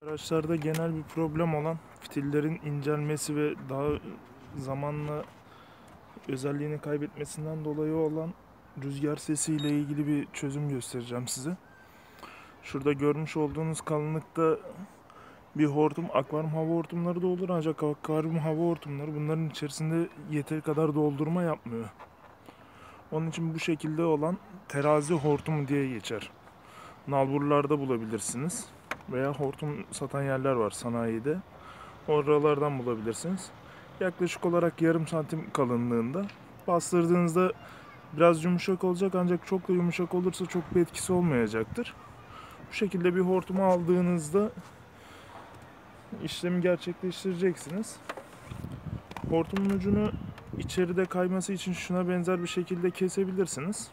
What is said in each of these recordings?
Araçlarda genel bir problem olan fitillerin incelmesi ve daha zamanla özelliğini kaybetmesinden dolayı olan rüzgar sesi ile ilgili bir çözüm göstereceğim size. Şurada görmüş olduğunuz kalınlıkta bir hortum, akvaryum hava hortumları da olur ancak akvaryum hava hortumları bunların içerisinde yeteri kadar doldurma yapmıyor. Onun için bu şekilde olan terazi hortumu diye geçer. Nalburlarda bulabilirsiniz veya hortum satan yerler var sanayide. Oralardan bulabilirsiniz. Yaklaşık olarak yarım santim kalınlığında. Bastırdığınızda biraz yumuşak olacak ancak çok da yumuşak olursa çok bir etkisi olmayacaktır. Bu şekilde bir hortumu aldığınızda işlemi gerçekleştireceksiniz. Hortumun ucunu içeride kayması için şuna benzer bir şekilde kesebilirsiniz.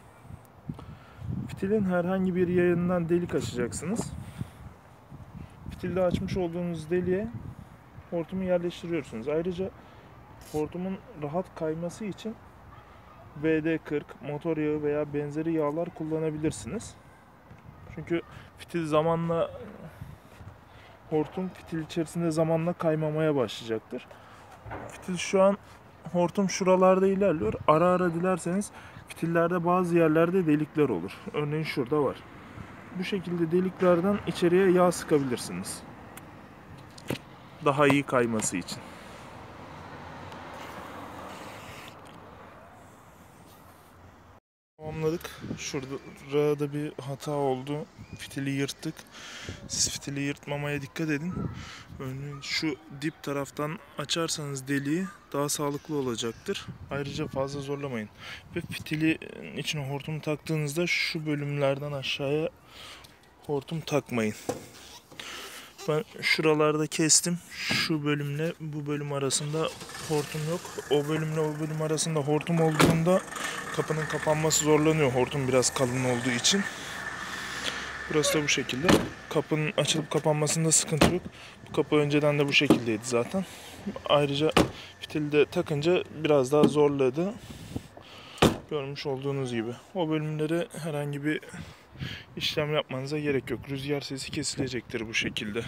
Fitilin herhangi bir yerinden delik açacaksınız. Fitilde açmış olduğunuz deliğe hortumu yerleştiriyorsunuz. Ayrıca hortumun rahat kayması için WD-40, motor yağı veya benzeri yağlar kullanabilirsiniz. Çünkü fitil zamanla hortum fitil içerisinde zamanla kaymamaya başlayacaktır. Fitil şu an hortum şuralarda ilerliyor. Ara ara dilerseniz fitillerde bazı yerlerde delikler olur. Örneğin şurada var. Bu şekilde deliklerden içeriye yağ sıkabilirsiniz. Daha iyi kayması için. Tamamladık. Şurada bir hata oldu. Fitili yırttık. Siz fitili yırtmamaya dikkat edin. Örneğin şu dip taraftan açarsanız deliği daha sağlıklı olacaktır. Ayrıca fazla zorlamayın. Ve fitili içine hortum taktığınızda şu bölümlerden aşağıya hortum takmayın. Ben şuralarda kestim. Şu bölümle bu bölüm arasında hortum yok. O bölümle o bölüm arasında hortum olduğunda kapının kapanması zorlanıyor. Hortum biraz kalın olduğu için. Burası da bu şekilde. Kapının açılıp kapanmasında sıkıntı yok. Bu kapı önceden de bu şekildeydi zaten. Ayrıca fitili de takınca biraz daha zorladı. Görmüş olduğunuz gibi. O bölümlere herhangi bir işlem yapmanıza gerek yok. Rüzgar sesi kesilecektir bu şekilde.